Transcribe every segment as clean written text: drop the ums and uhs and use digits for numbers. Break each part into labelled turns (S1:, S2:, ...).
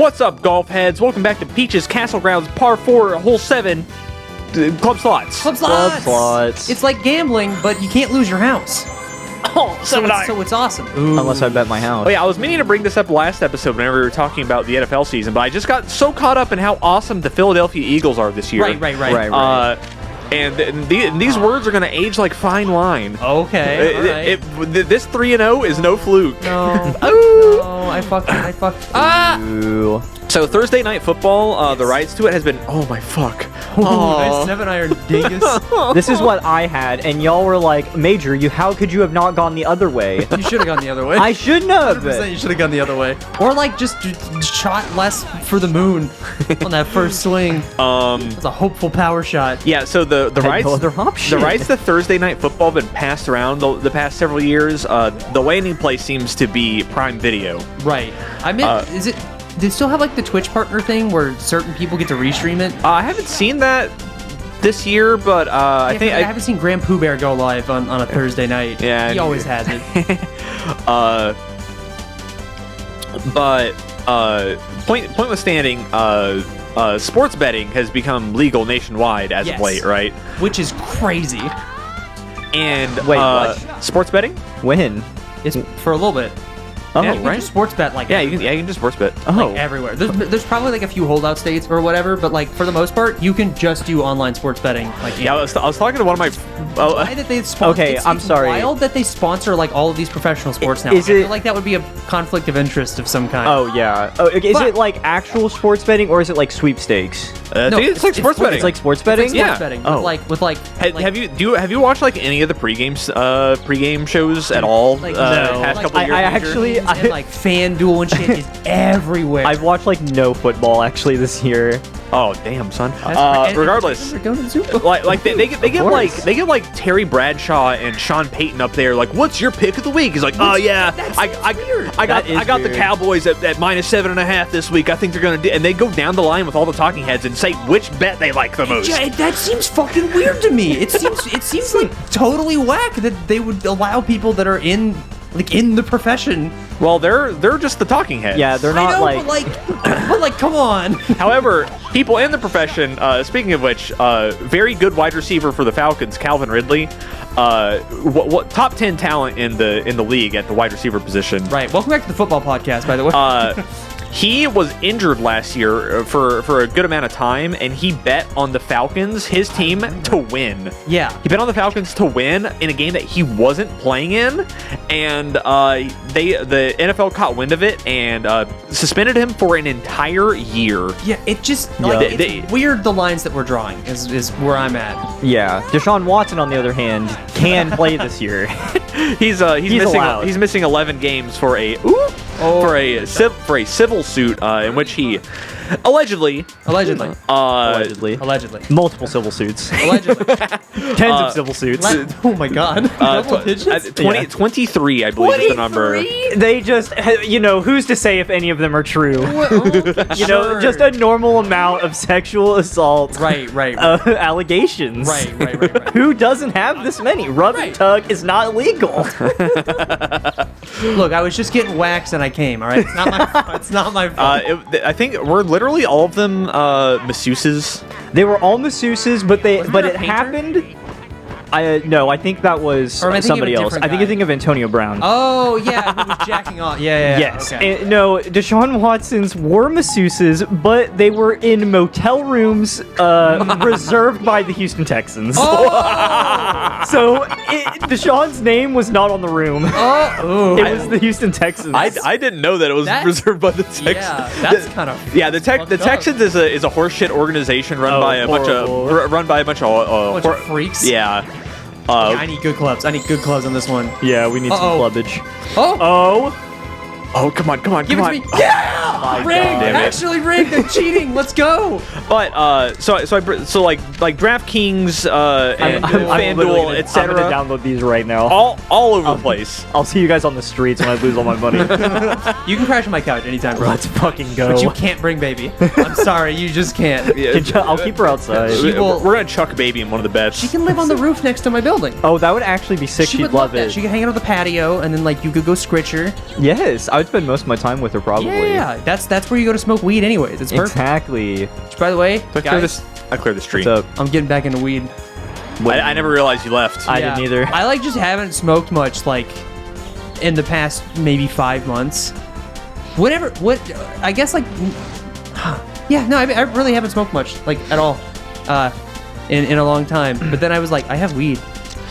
S1: What's up, golf heads? Welcome back to Peach's Castle Grounds Par 4, Hole 7, Club Slots.
S2: Club Slots. It's like gambling, but you can't lose your house.
S1: Oh, so
S2: it's awesome.
S3: Ooh. Unless I bet my house.
S1: Oh yeah, I was meaning to bring this up last episode whenever we were talking about the NFL season, but I just got so caught up in how awesome the Philadelphia Eagles are this year.
S2: Right.
S1: And these words are going to age like fine wine.
S2: Okay.
S1: This 3-0 is no fluke.
S2: No. No, I fucked.
S3: Ooh.
S1: So Thursday night football, the rights to it has been, oh my fuck.
S2: Nice 7-iron dingus.
S3: This is what I had, and y'all were like, Major, how could you have not gone the other way?
S2: You should have gone the other way.
S3: I shouldn't have.
S2: 100% you should have gone the other way. Or like just shot less for the moon on that first swing. It's a hopeful power shot.
S1: Yeah, so the rights,
S3: no other option.
S1: The rights to Thursday night football have been passed around the past several years. The landing place seems to be Prime Video.
S2: Right. I mean, is it? Do they still have like the Twitch partner thing where certain people get to restream it?
S1: I haven't seen that this year, but I think
S2: I haven't seen Grand Pooh Bear go live on a Thursday night.
S1: Yeah,
S2: he always has it.
S1: Point withstanding, sports betting has become legal nationwide as of late, right?
S2: Which is crazy.
S1: And
S3: wait, what?
S1: Sports betting?
S3: When?
S2: It's for a little bit.
S3: Oh,
S2: yeah, you can just sports bet
S1: you can just sports bet.
S2: Like everywhere. There's probably like a few holdout states or whatever, but like for the most part, you can just do online sports betting. Like
S1: I was talking to one of my.
S2: Why did they sponsor?
S3: Okay, I'm sorry.
S2: It's wild that they sponsor like all of these professional sports now. I feel like that would be a conflict of interest of some kind.
S3: Oh yeah. Oh, okay, is it like actual sports betting or is it like sweepstakes?
S1: No, it's like sports betting.
S3: It's like sports betting.
S2: It's like sports betting.
S3: Oh,
S2: with like.
S1: Have you watched like any of the pregame shows at all?
S2: Like,
S1: the past couple of years?
S3: I actually
S2: and like FanDuel and shit is everywhere.
S3: I've watched like no football actually this year.
S1: Oh damn, son.
S2: Regardless,
S1: they get like Terry Bradshaw and Sean Payton up there. Like, what's your pick of the week? He's like, oh yeah, I got the Cowboys at -7.5 this week. I think they're gonna do, and they go down the line with all the talking heads and say which bet they like the most.
S2: Yeah, that seems fucking weird to me. It seems like totally whack that they would allow people that are in the profession.
S1: Well, they're just the talking heads.
S3: Yeah, they're not
S2: but like, come on.
S1: However, people in the profession, speaking of which, very good wide receiver for the Falcons, Calvin Ridley. What top 10 talent in the league at the wide receiver position.
S2: Right. Welcome back to the football podcast, by the way.
S1: He was injured last year for a good amount of time, and he bet on the Falcons, his team, to win.
S2: Yeah.
S1: He bet on the Falcons to win in a game that he wasn't playing in, and the NFL caught wind of it and suspended him for an entire year.
S2: Yeah, it just it's weird the lines that we're drawing is where I'm at.
S3: Yeah. Deshaun Watson, on the other hand, can play this year.
S1: He's missing 11 games for a civil suit in which he allegedly
S3: multiple civil suits,
S2: allegedly
S3: tens of civil suits.
S2: Oh my god, double digits?
S1: 23 I believe is the number.
S3: They just who's to say if any of them are true? Just a normal amount of sexual assault
S2: right
S3: allegations.
S2: Right.
S3: Who doesn't have this many? Rub and tug is not legal.
S2: Look, I was just getting waxed and I came, all right? It's not my fault.
S1: I think we're literally all of them masseuses.
S3: They were all masseuses, but it happened. I think that was somebody else. I think you think of Antonio Brown.
S2: Oh yeah, who was jacking off. Yeah.
S3: Yes.
S2: Okay.
S3: No, Deshaun Watson's were masseuses, but they were in motel rooms reserved by the Houston Texans.
S2: Oh!
S3: So Deshaun's name was not on the room.
S2: Oh!
S3: It was the Houston Texans.
S1: I didn't know that it was reserved by the Texans.
S2: Yeah, that's kind of
S1: the Texans is a horseshit organization run by a bunch of
S3: freaks.
S1: Yeah.
S2: I need good clubs. I need good clubs on this one.
S3: Yeah, we need some clubbage.
S1: Oh, come on.
S2: Give it to me. Yeah! Rigged! Actually rigged! I'm cheating! Let's go!
S1: But, so like DraftKings, and FanDuel, etc.
S3: I'm gonna download these right now.
S1: All over the place.
S3: I'll see you guys on the streets when I lose all my money.
S2: You can crash on my couch anytime, bro.
S3: Let's fucking go.
S2: But you can't bring baby. I'm sorry, you just can't.
S3: I'll keep her outside.
S1: We're gonna chuck baby in one of the beds.
S2: She can live on the roof next to my building.
S3: Oh, that would actually be sick. She'd love it.
S2: She could hang out on the patio, and then like you could go scritch her.
S3: Yes, would spend most of my time with her probably.
S2: Yeah, that's where you go to smoke weed anyways. It's perfect.
S3: Exactly.
S2: Which, by the way, guys,
S1: I cleared the street.
S3: What's up?
S2: I'm getting back into weed.
S1: I never realized you left.
S3: I didn't either.
S2: I like just haven't smoked much like in the past maybe 5 months. I guess like yeah, no, I really haven't smoked much like at all in a long time. But then I was like, I have weed.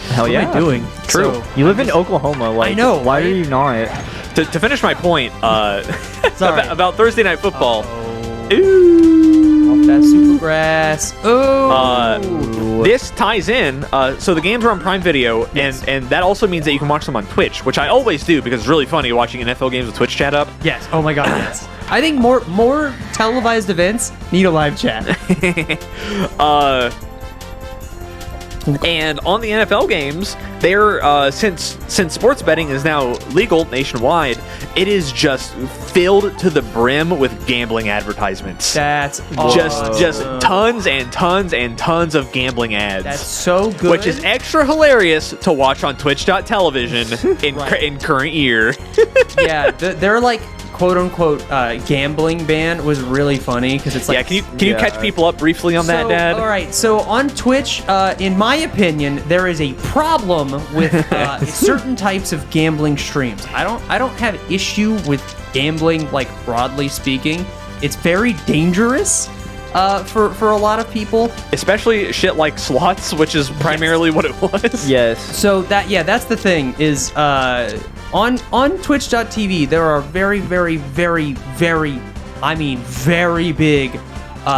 S3: Hell
S2: what
S3: yeah.
S2: am I doing?
S3: True.
S2: So,
S3: you live in Oklahoma. Like,
S2: I know.
S3: Why
S2: right?
S3: are you not?
S1: To finish my point,
S2: Sorry.
S1: about Thursday Night Football.
S2: Ooh. Off that super grass. Oh.
S1: This ties in. So the games are on Prime Video, and that also means that you can watch them on Twitch, which I always do because it's really funny watching NFL games with Twitch chat up.
S2: Yes. Oh my God. Yes. I think more televised events need a live chat.
S1: And on the NFL games, they're since sports betting is now legal nationwide, it is just filled to the brim with gambling advertisements.
S2: That's
S1: just tons and tons and tons of gambling ads.
S2: That's so good.
S1: Which is extra hilarious to watch on Twitch.television in current year.
S2: Yeah, they're like quote unquote gambling ban was really funny because it's like,
S1: yeah, can you catch people up briefly on that, Dad?
S2: All right, so on Twitch, in my opinion, there is a problem with certain types of gambling streams. I don't have issue with gambling, like broadly speaking. It's very dangerous for a lot of people,
S1: especially shit like slots, which is primarily what it was.
S3: Yes.
S2: So that's the thing is on Twitch.tv there are very, very, very, very, I mean very big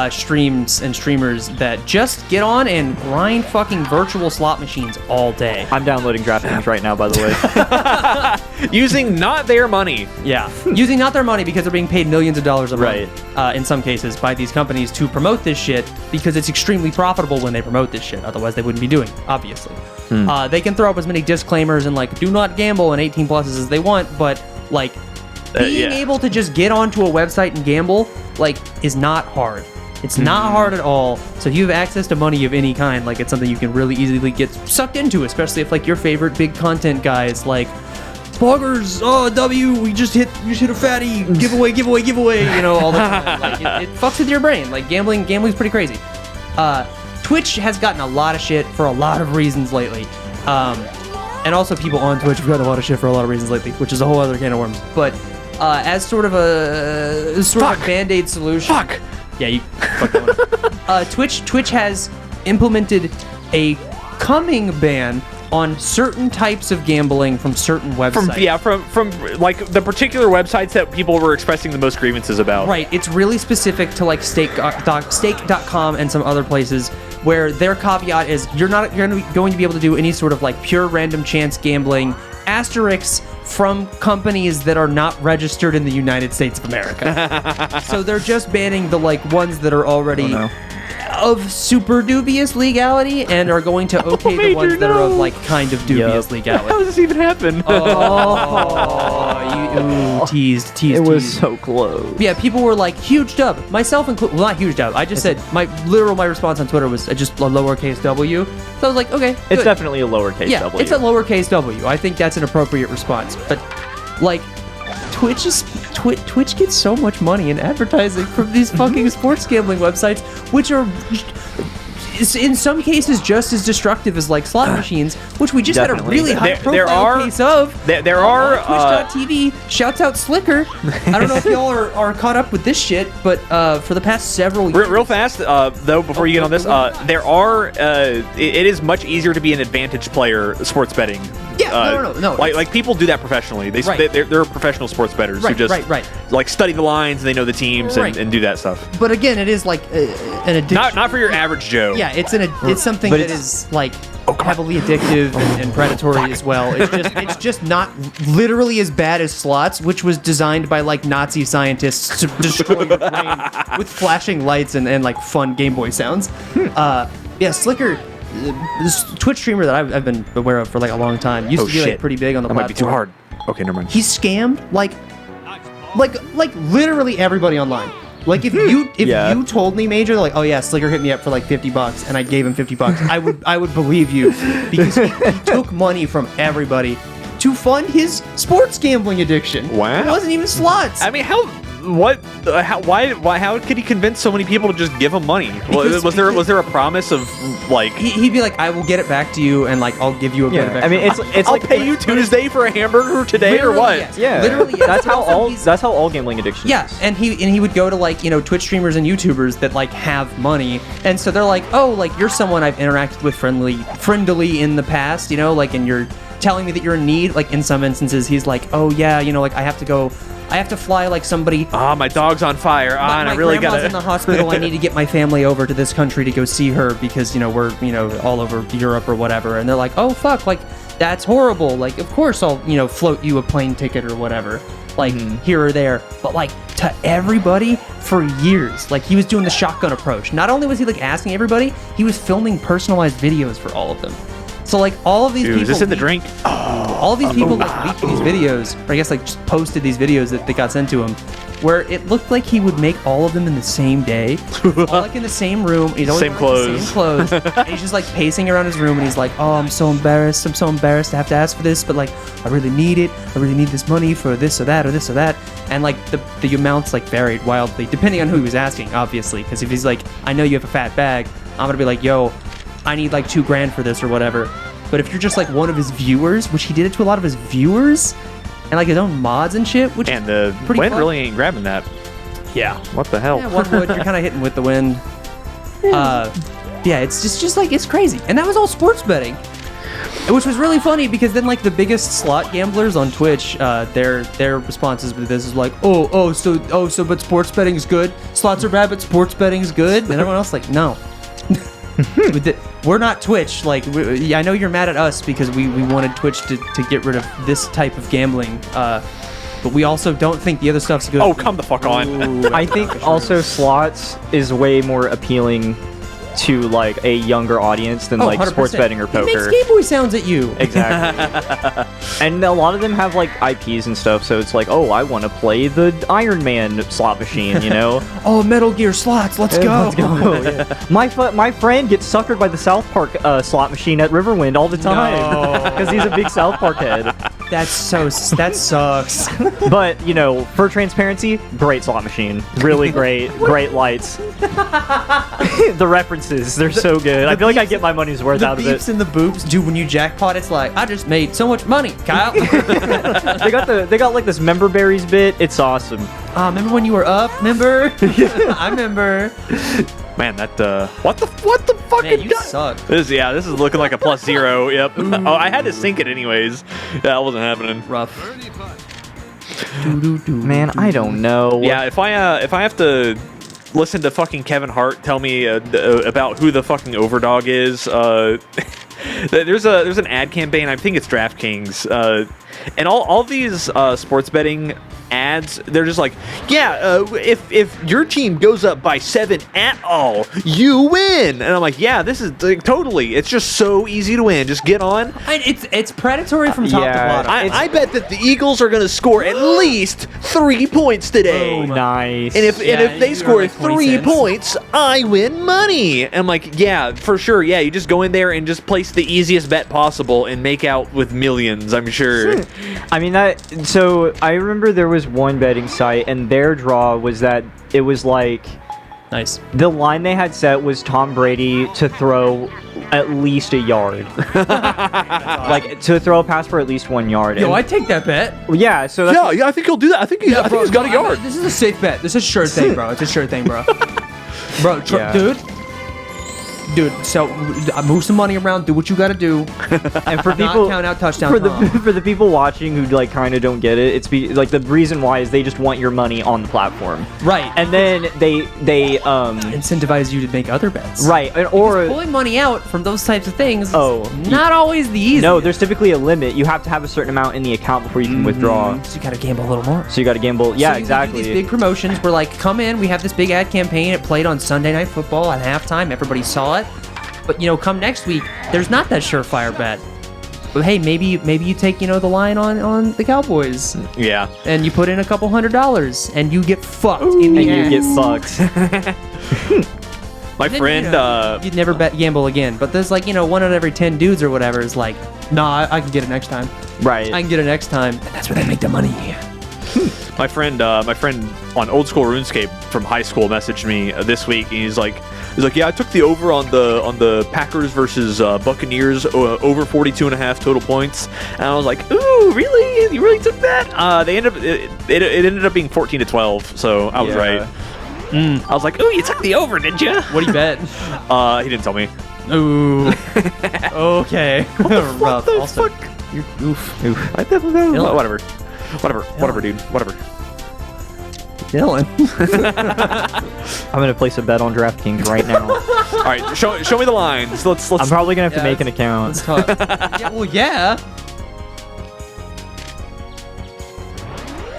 S2: streams and streamers that just get on and grind fucking virtual slot machines all day.
S3: I'm downloading DraftKings right now, by the way.
S1: Using not their money.
S2: Yeah. Using not their money because they're being paid millions of dollars a month,
S3: Right.
S2: in some cases, by these companies to promote this shit because it's extremely profitable when they promote this shit. Otherwise, they wouldn't be doing it, obviously. They can throw up as many disclaimers and, like, do not gamble and 18 pluses as they want, but, like, being able to just get onto a website and gamble, like, is not hard. It's not hard at all. So if you have access to money of any kind, like, it's something you can really easily get sucked into, especially if, like, your favorite big content guy is like, Poggers, we just hit a fatty, giveaway, you know, all the time. Like, it fucks with your brain. Like, gambling's pretty crazy. Twitch has gotten a lot of shit for a lot of reasons lately. And also people on Twitch have gotten a lot of shit for a lot of reasons lately, which is a whole other can of worms. But as sort of a Band-Aid solution.
S1: Fuck.
S2: Yeah, you fuck that one. Twitch has implemented a coming ban on certain types of gambling from certain websites.
S1: From like the particular websites that people were expressing the most grievances about.
S2: Right, it's really specific to like stake.com and some other places where their caveat is you're going to be able to do any sort of like pure random chance gambling asterisks from companies that are not registered in the United States of America. So they're just banning the like ones that are already of super dubious legality and are going to okay the ones that are of like kind of dubious legality.
S1: How does this even happen?
S2: Teased.
S3: It was so close.
S2: Yeah, people were like, huge dub. Myself included. Well, not huge dub. I just said, my response on Twitter was just a lowercase w. So I was like, okay,
S3: It's
S2: good.
S3: definitely a lowercase
S2: Yeah,
S3: W.
S2: it's a lowercase w. I think that's an appropriate response. But, like, Twitch gets so much money in advertising from these fucking sports gambling websites, which are in some cases just as destructive as like slot machines, which we just had a really high profile case of.
S1: There are
S2: Twitch.tv shouts out Slicker. I don't know if y'all are caught up with this shit, but for the past several years,
S1: real fast though, before you get on this, there are it is much easier to be an advantage player sports betting.
S2: Yeah, no.
S1: Like people do that professionally. They're professional sports bettors who just like study the lines and they know the teams and do that stuff.
S2: But again, it is like an addiction.
S1: Not for your average Joe.
S2: Yeah, it's something that is like heavily addictive and predatory as well. It's just not literally as bad as slots, which was designed by like Nazi scientists to destroy your brain with flashing lights and like fun Game Boy sounds. Yeah, Slicker, this Twitch streamer that I've been aware of for like a long time, used to be like pretty big on the platform.
S1: Might be too hard. Okay, never mind.
S2: He scammed like literally everybody online. Like if you told me, Major, like, oh yeah, Slicker hit me up for like $50 and I gave him $50, I would believe you because he took money from everybody to fund his sports gambling addiction.
S1: Wow.
S2: It wasn't even slots.
S1: I mean, how could he convince so many people to just give him money? Was there a promise of like
S2: he'd be like, I will get it back to you, and like I'll give you a bit of extra.
S3: I mean, it's
S1: I'll
S3: like
S1: pay you Tuesday for a hamburger today or what?
S2: Yes.
S3: Yeah,
S2: literally. Yes.
S3: That's how all gambling addiction
S2: Yeah,
S3: is.
S2: and he would go to like, you know, Twitch streamers and YouTubers that like have money, and so they're like, oh, like you're someone I've interacted with friendly in the past, you know, like, and you're telling me that you're in need. Like in some instances, he's like, oh yeah, you know, like I have to fly like somebody.
S1: My dog's on fire. And I really
S2: grandma's
S1: gotta.
S2: in the hospital. I need to get my family over to this country to go see her because, you know, we're, you know, all over Europe or whatever. And they're like, oh fuck, like that's horrible. Like of course I'll, you know, float you a plane ticket or whatever. Like here or there. But like to everybody for years, like he was doing the shotgun approach. Not only was he like asking everybody, he was filming personalized videos for all of them. So like all of these people.
S1: Is this in the drink?
S2: All these people like leaked these videos, or I guess like just posted these videos that they got sent to him, where it looked like he would make all of them in the same day, all like in the same room. He's always
S1: Same
S2: wearing the
S1: clothes.
S2: same clothes. And he's just like pacing around his room, and he's like, "Oh, I'm so embarrassed. I'm so embarrassed to have to ask for this, but like I really need it. I really need this money for this or that or this or that." And like the amounts like varied wildly depending on who he was asking, obviously. Because if he's like, "I know you have a fat bag," I'm gonna be like, "Yo, I need like $2,000 for this or whatever." But if you're just like one of his viewers, which he did it to a lot of his viewers, and like his own mods and shit, which
S1: And the
S2: pretty
S1: wind
S2: fun.
S1: really ain't grabbing that. Yeah. What the hell?
S2: Yeah, one wood, you're kind of hitting with the wind. Yeah, it's just like, it's crazy. And that was all sports betting, which was really funny because then like the biggest slot gamblers on Twitch, their responses to this is like, so but sports betting is good. Slots are bad, but sports betting is good. And everyone else like, no. We're not Twitch. Like, I know you're mad at us because we wanted Twitch to get rid of this type of gambling, but we also don't think the other stuff's good.
S1: Oh, come the fuck on.
S3: I think also slots is way more appealing to like a younger audience than like
S2: 100%.
S3: sports betting or poker.
S2: It makes Game Boy sounds at you.
S3: Exactly. And a lot of them have like IPs and stuff, so it's like, oh, I want to play the Iron Man slot machine, you know?
S2: Oh, Metal Gear slots, let's go.
S3: Let's go. Yeah. My friend gets suckered by the South Park slot machine at Riverwind all the time because he's a big South Park head.
S2: That sucks.
S3: But, you know, for transparency, great slot machine. Really great. Great lights. The references, they're so good. I feel like I get my money's worth out of
S2: The
S3: it.
S2: beeps and the boops, dude, when you jackpot, it's like, I just made so much money, Kyle.
S3: They got like this member berries bit. It's awesome.
S2: Remember when you were up? Remember? I remember.
S1: Man, that what the fucking
S2: Man, you suck.
S1: This is looking like a +0. Yep. Oh, I had to sync it anyways. That wasn't happening.
S2: Rough.
S3: Man, I don't know.
S1: Yeah, if I have to listen to fucking Kevin Hart tell me about who the fucking overdog is, there's an ad campaign. I think it's DraftKings, and all these sports betting ads, they're just like, yeah, if your team goes up by 7 at all, you win. And I'm like, yeah, this is like, totally. It's just so easy to win. Just get on.
S2: It's predatory from top to bottom.
S1: I bet that the Eagles are going to score at least 3 points today.
S3: Oh, nice.
S1: And if they
S2: you
S1: score
S2: earn like 20
S1: 3
S2: cents.
S1: points, I win money. And I'm like, yeah, for sure. Yeah, you just go in there and just place the easiest bet possible and make out with millions, I'm sure.
S3: I mean, so I remember there was one betting site, and their draw was that it was like,
S2: Nice.
S3: the line they had set was Tom Brady to throw at least a yard. Like, to throw a pass for at least 1 yard.
S2: Yo,
S3: And-
S2: I'd take that bet.
S3: yeah, so that's...
S1: Yeah, I think he'll do that. I think he's got a yard.
S2: This is a safe bet. This is a sure thing, bro. It's a sure thing, bro.
S3: Yeah.
S2: Dude, so move some money around, do what you gotta do.
S3: And for
S2: Not
S3: people
S2: count out touchdown
S3: for the
S2: Tom.
S3: for the people watching who like kind of don't get it, it's like the reason why is they just want your money on the platform,
S2: Right.
S3: and then they
S2: incentivize you to make other bets.
S3: right, and, or
S2: Pulling money out from those types of things is
S3: Oh,
S2: not always the easiest.
S3: no, there's typically a limit. You have to have a certain amount in the account before you can withdraw.
S2: So you gotta gamble a little more.
S3: So you got to gamble. Yeah,
S2: So you do
S3: exactly.
S2: These big promotions. We're like, come in. We have this big ad campaign. It played on Sunday Night Football at halftime. Everybody saw it. But you know, come next week, there's not that surefire bet. But hey, maybe you take the line on the Cowboys,
S1: Yeah.
S2: and you put in a couple $100, and you get fucked in the
S3: and you
S2: ass.
S3: get fucked.
S1: My
S2: Then,
S1: friend,
S2: you'd never gamble again. But there's like 1 out of every 10 dudes or whatever is like, nah, I can get it next time.
S3: Right.
S2: I can get it next time. And that's where they make the money.
S1: My friend on old school RuneScape from high school messaged me this week, and he's like, yeah, I took the over on the Packers versus Buccaneers over 42.5 total points, and I was like, ooh, really? You really took that? They ended up it ended up being 14-12, so I was right. I was like, ooh, you took the over, did you?
S2: What do you bet?
S1: He didn't tell me.
S2: Ooh. Okay.
S1: What the fuck?
S2: Oof.
S1: I don't know. Whatever, dude. Whatever.
S2: Dillon.
S3: I'm gonna place a bet on DraftKings right now.
S1: All right, show me the lines. Let's.
S3: I'm probably gonna have to make an account.
S2: Let's talk. Yeah, well, yeah.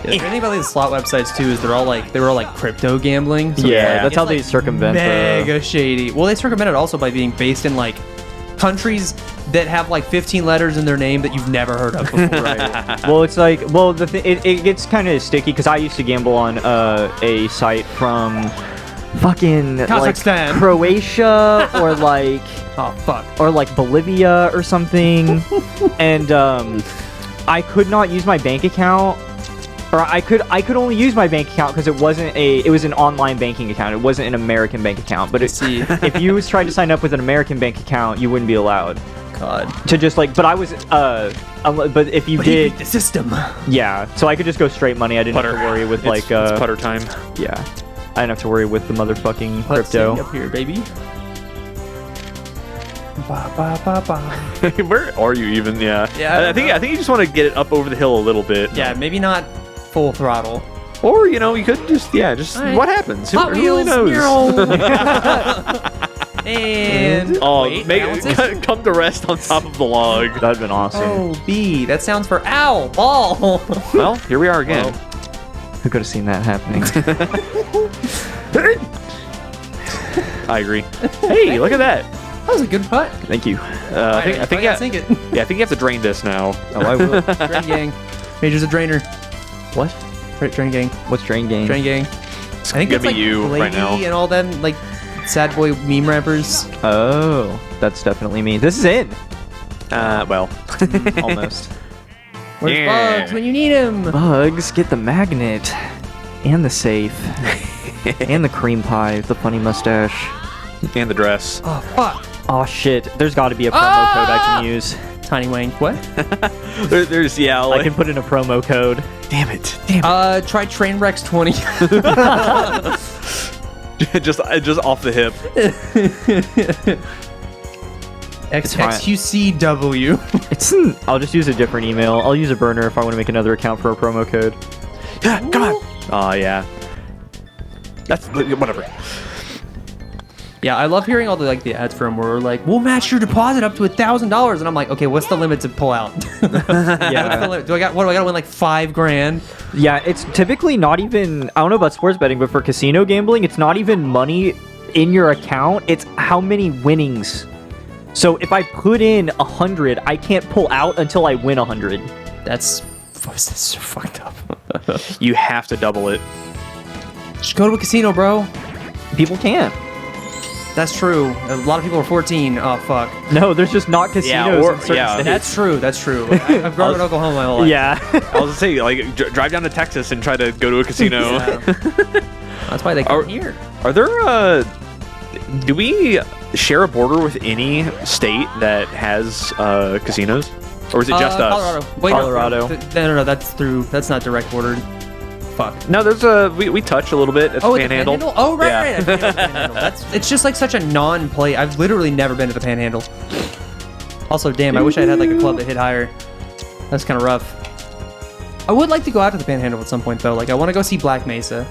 S2: The thing about these slot websites too is they were all like crypto gambling. So
S3: Yeah, that's
S2: it's
S3: how they circumvent
S2: mega shady. Well, they circumvent it also by being based in like countries that have like 15 letters in their name that you've never heard of before.
S3: Right. Well, it's like, well, it gets kind of sticky because I used to gamble on a site from fucking
S2: Kazakhstan.
S3: like Croatia or like
S2: Oh fuck.
S3: or like Bolivia or something, and I could not use my bank account. Or I could only use my bank account because it was an online banking account. It wasn't an American bank account. But if you tried to sign up with an American bank account, you wouldn't be allowed.
S2: God.
S3: To just like, but I was, but if you did,
S2: the system.
S3: yeah. So I could just go straight money. I didn't have to worry with
S1: it's putter time.
S3: Yeah. I didn't have to worry with the motherfucking crypto.
S2: Up here, baby. Ba, ba, ba, ba.
S1: Where are you even? Yeah.
S2: Yeah,
S1: I think you just want to get it up over the hill a little bit.
S2: Yeah, maybe not full throttle.
S1: Or you could just
S2: right.
S1: what happens?
S2: Hot
S1: Who really
S2: Wheels,
S1: knows?
S2: And
S1: wait, come to rest on top of the log.
S3: That'd been awesome.
S2: Oh, B. That sounds for owl. Ball.
S1: Well, here we are again.
S3: Who could have seen that happening?
S2: Oh.
S1: I agree. Hey, look at that.
S2: That was a good putt.
S3: Thank you.
S1: I think
S2: I sink it.
S1: Yeah, I think you have to drain this now.
S3: Oh, I will.
S2: Drain gang. Major's a drainer.
S3: What?
S2: Drain gang.
S3: What's drain game?
S2: Drain gang.
S1: It's
S2: I think
S1: gonna
S2: it's
S1: be
S2: like
S1: you
S2: Lady
S1: right now.
S2: and all them like sad boy meme rappers.
S3: Oh, that's definitely me. This is in.
S1: Well,
S3: Almost.
S2: Where's
S1: Yeah.
S2: Bugs when you need him?
S3: Bugs, get the magnet. And the safe. And the cream pie, the funny mustache.
S1: and the dress.
S2: Oh fuck.
S3: Oh shit, there's got to be a promo code I can use.
S2: Tiny Wang. What?
S1: There's
S3: I can put in a promo code.
S1: Damn it.
S2: Try Trainwrecks 20.
S1: just off the hip.
S2: XQCW.
S3: I'll just use a different email. I'll use a burner if I want to make another account for a promo code.
S1: Yeah, come on. Oh yeah. That's whatever.
S2: Yeah, I love hearing all the ads from where we're like, we'll match your deposit up to $1,000, and I'm like, okay, what's the limit to pull out?
S3: Yeah.
S2: Do I gotta win like $5,000?
S3: Yeah, it's typically not even, I don't know about sports betting, but for casino gambling, it's not even money in your account. It's how many winnings. So if I put in 100, I can't pull out until I win 100.
S2: That's so fucked up.
S1: You have to double it.
S2: Just go to a casino, bro.
S3: People can't.
S2: That's true. A lot of people are 14. Oh, fuck.
S3: No, there's just not casinos in certain states.
S2: That's true. I've grown up in Oklahoma my whole life.
S3: Yeah.
S1: I was gonna say, like, drive down to Texas and try to go to a casino.
S2: Yeah. That's why they come here.
S1: Are there, do we share a border with any state that has casinos? Or is it just us?
S2: Colorado. Wait,
S3: Colorado.
S2: No, that's not direct bordered. Fuck.
S1: No, there's we touch a little bit at the Panhandle.
S2: Oh, right,
S1: Yeah.
S2: right. I've been to the Panhandle. It's just like such a non-play. I've literally never been to the Panhandle. Also, damn, I wish I'd had like a club that hit higher. That's kind of rough. I would like to go out to the Panhandle at some point though. Like I want to go see Black Mesa.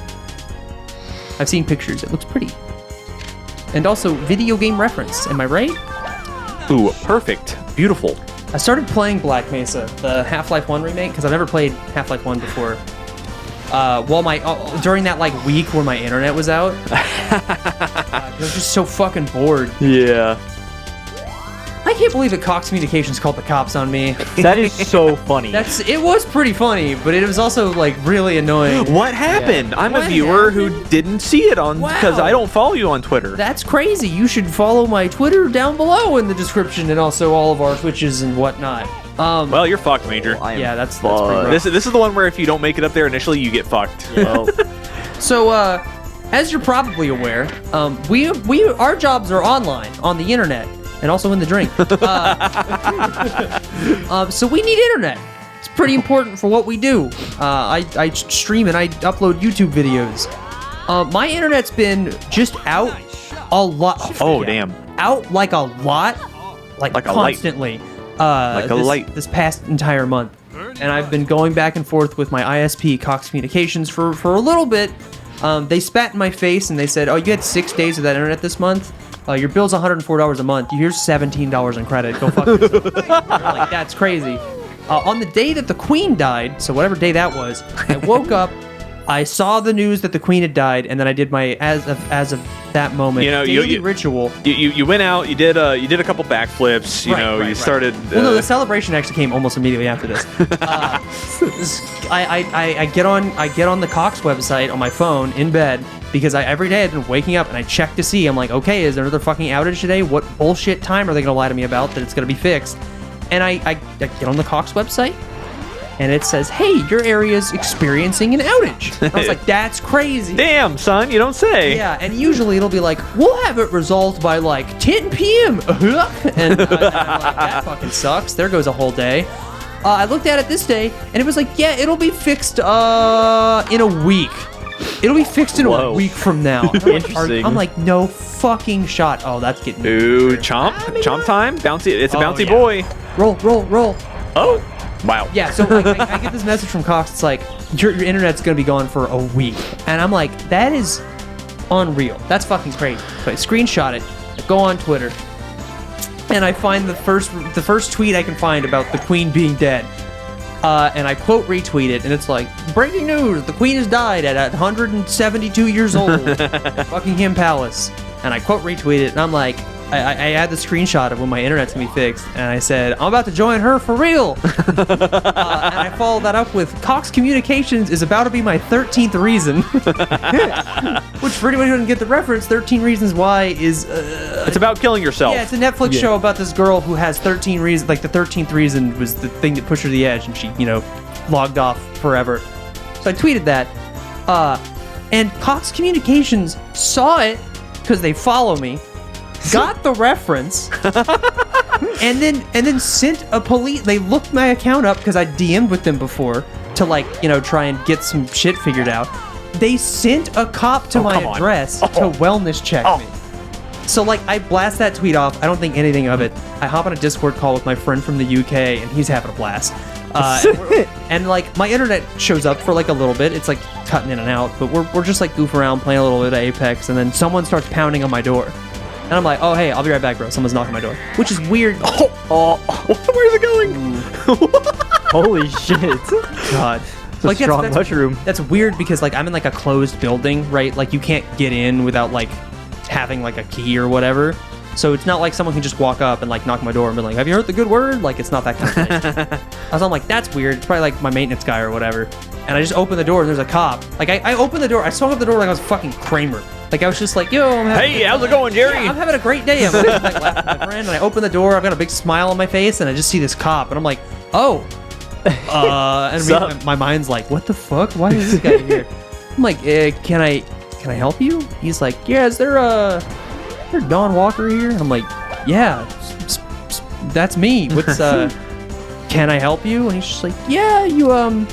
S2: I've seen pictures. It looks pretty. And also video game reference. Am I right?
S1: Ooh, perfect. Beautiful.
S2: I started playing Black Mesa, the Half-Life 1 remake, because I've never played Half-Life 1 before. During that like week where my internet was out, I was just so fucking bored.
S1: Yeah.
S2: I can't believe that Cox Communications called the cops on me.
S3: That is so funny.
S2: It was pretty funny, but it was also like really annoying.
S1: What happened?
S3: Yeah.
S1: I'm
S2: What
S1: a viewer
S2: happened?
S1: who didn't see it on because
S2: Wow.
S1: I don't follow you on Twitter.
S2: That's crazy. You should follow my Twitter down below in the description and also all of our Twitches and whatnot.
S1: Well, you're fucked, Major.
S3: I am
S2: that's pretty rough.
S1: This is the one where if you don't make it up there initially, you get fucked.
S3: Well,
S2: So, as you're probably aware, our jobs are online on the internet and also in the drink. So we need internet. It's pretty important for what we do. I stream and I upload YouTube videos. My internet's been just out a lot.
S1: Oh, damn.
S2: Out like a lot, like
S1: Like a light.
S2: constantly.
S1: Like a light.
S2: This past entire month. And I've been going back and forth with my ISP, Cox Communications, for a little bit. They spat in my face and they said, oh, you had 6 days of that internet this month? Your bill's $104 a month. Here's $17 in credit. Go fuck yourself. Like, that's crazy. On the day that the Queen died, so whatever day that was, I woke up, I saw the news that the Queen had died, and then I did my as of that moment daily ritual.
S1: You went out, you did a couple backflips, you started.
S2: Well, no, the celebration actually came almost immediately after this. I get on the Cox website on my phone in bed because every day I've been waking up and I check to see. I'm like, okay, is there another fucking outage today? What bullshit time are they gonna lie to me about that it's gonna be fixed? And I get on the Cox website. And it says, hey, your area's experiencing an outage. And I was like, that's crazy.
S1: Damn, son, you don't say.
S2: Yeah, and usually it'll be like, we'll have it resolved by like 10 p.m. And I'm like, that fucking sucks. There goes a whole day. I looked at it this day, and it was like, yeah, it'll be fixed in a week. It'll be fixed in a week from now.
S3: Interesting.
S2: I'm like, no fucking shot. Oh, that's getting...
S1: Ooh, chomp time. Bouncy. It's a bouncy boy.
S2: Roll.
S1: Oh. Wow.
S2: Yeah, so I get this message from Cox. It's like, your internet's going to be gone for a week. And I'm like, that is unreal. That's fucking crazy. So I screenshot it, I go on Twitter, and I find the first tweet I can find about the Queen being dead. And I quote retweet it, and it's like, breaking news, the Queen has died at 172 years old at Buckingham Palace. And I quote retweet it, and I'm like, I add the screenshot of when my internet's gonna be fixed, and I said, I'm about to join her for real. And I followed that up with, Cox Communications is about to be my 13th reason. Which, for anyone who didn't get the reference, 13 Reasons Why is...
S1: it's about killing yourself.
S2: Yeah, it's a Netflix show about this girl who has 13 reasons. Like, the 13th reason was the thing that pushed her to the edge, and she, logged off forever. So I tweeted that. And Cox Communications saw it, because they follow me, got the reference, and then sent a police. They looked my account up because I DM'd with them before to try and get some shit figured out. They sent a cop to my address to wellness check me. So I blast that tweet off. I don't think anything of it. I hop on a Discord call with my friend from the UK, and he's having a blast. And my internet shows up for a little bit. It's cutting in and out, but we're just goofing around, playing a little bit of Apex, and then someone starts pounding on my door. And I'm like, oh, hey, I'll be right back, bro. Someone's knocking my door. Which is weird.
S1: Where's it going?
S3: holy shit.
S2: God.
S3: It's a strong mushroom.
S2: That's weird because, I'm in, a closed building, right? You can't get in without, having, a key or whatever. So it's not like someone can just walk up and, knock on my door and be like, have you heard the good word? It's not that kind of thing. I'm like, that's weird. It's probably, my maintenance guy or whatever. And I just open the door and there's a cop. I opened the door. I swung up the door like I was fucking Kramer. I was just like, yo, I'm having
S1: hey, how's it going, Jerry?
S2: Yeah, I'm having a great day. I'm laughing with my friend, and I open the door. I've got a big smile on my face, and I just see this cop, and I'm like, oh. And my mind's like, what the fuck? Why is this guy here? I'm like, can I help you? He's like, yeah, is there Don Walker here? I'm like, yeah, that's me. What's can I help you? And he's just like, yeah, you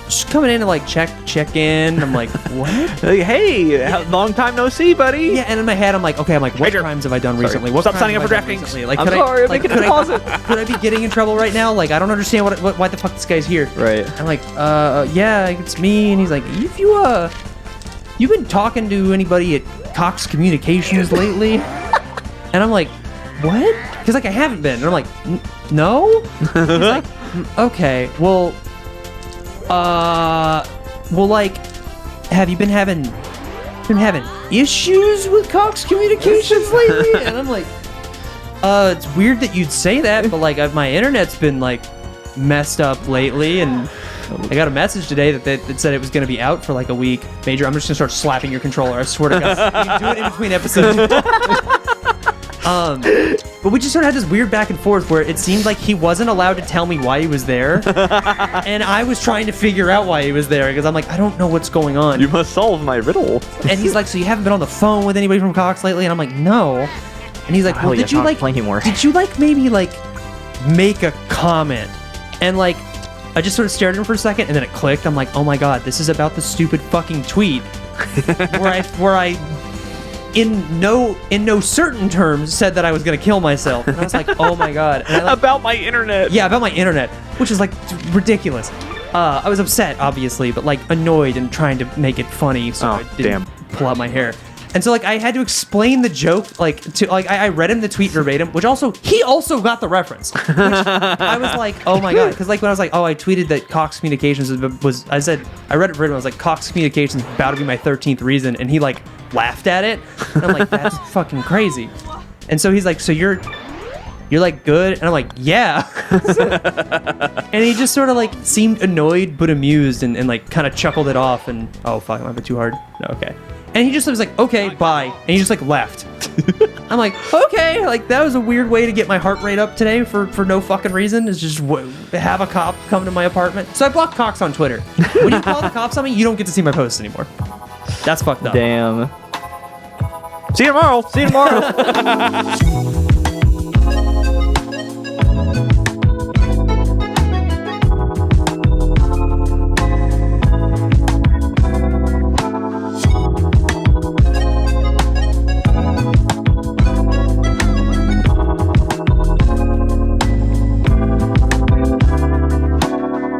S2: just coming in to check in. I'm like, what?
S1: Hey, long time no see, buddy.
S2: Yeah, and in my head I'm like, okay, what crimes have I done recently? What
S1: Stop signing up for DraftKings.
S2: I'm sorry, I'm making a deposit. Could I be getting in trouble right now? I don't understand why the fuck this guy's here.
S3: Right.
S2: I'm like, yeah, it's me. And he's like, you've been talking to anybody at Cox Communications lately? And I'm like, what? Because I haven't been. And I'm like, no. He's like, okay, well, have you been having issues with Cox Communications lately? And I'm like, it's weird that you'd say that, but my internet's been messed up lately, and I got a message today that said it was going to be out for a week. Major, I'm just going to start slapping your controller. I swear to God. You do it in between episodes. But we just sort of had this weird back and forth where it seemed like he wasn't allowed to tell me why he was there, and I was trying to figure out why he was there because I'm like, I don't know what's going on.
S1: You must solve my riddle.
S2: And he's like, so you haven't been on the phone with anybody from Cox lately? And I'm like, no. And he's like, well, did you like maybe like make a comment? And like, I just sort of stared at him for a second, and then it clicked. I'm like, oh my god, this is about the stupid fucking tweet where I in no certain terms said that I was gonna kill myself. And I was like, oh my god. And I, like,
S1: about my internet.
S2: Yeah, about my internet, which is like ridiculous. I was upset, obviously, but like annoyed and trying to make it funny, so I didn't pull out my hair. And so like I had to explain the joke I read him the tweet verbatim, which he also got the reference. Which I was like, oh my god, because like when I was like, oh, I tweeted that Cox Communications I read it verbatim. I was like, Cox Communications is about to be my 13th reason, and he like laughed at it, and I'm like, that's fucking crazy. And so he's like, so you're like good, and I'm like, yeah. And he just sort of like seemed annoyed but amused, and like kind of chuckled it off, and oh fuck, am I a bit too hard? No, okay. And he just was like, okay, bye. And he just like left. I'm like, okay, like that was a weird way to get my heart rate up today for no fucking reason. Is just have a cop come to my apartment. So I blocked Cox on Twitter. When you call the cops on me, you don't get to see my posts anymore. That's fucked up.
S3: Damn.
S1: See you tomorrow.
S3: See you tomorrow.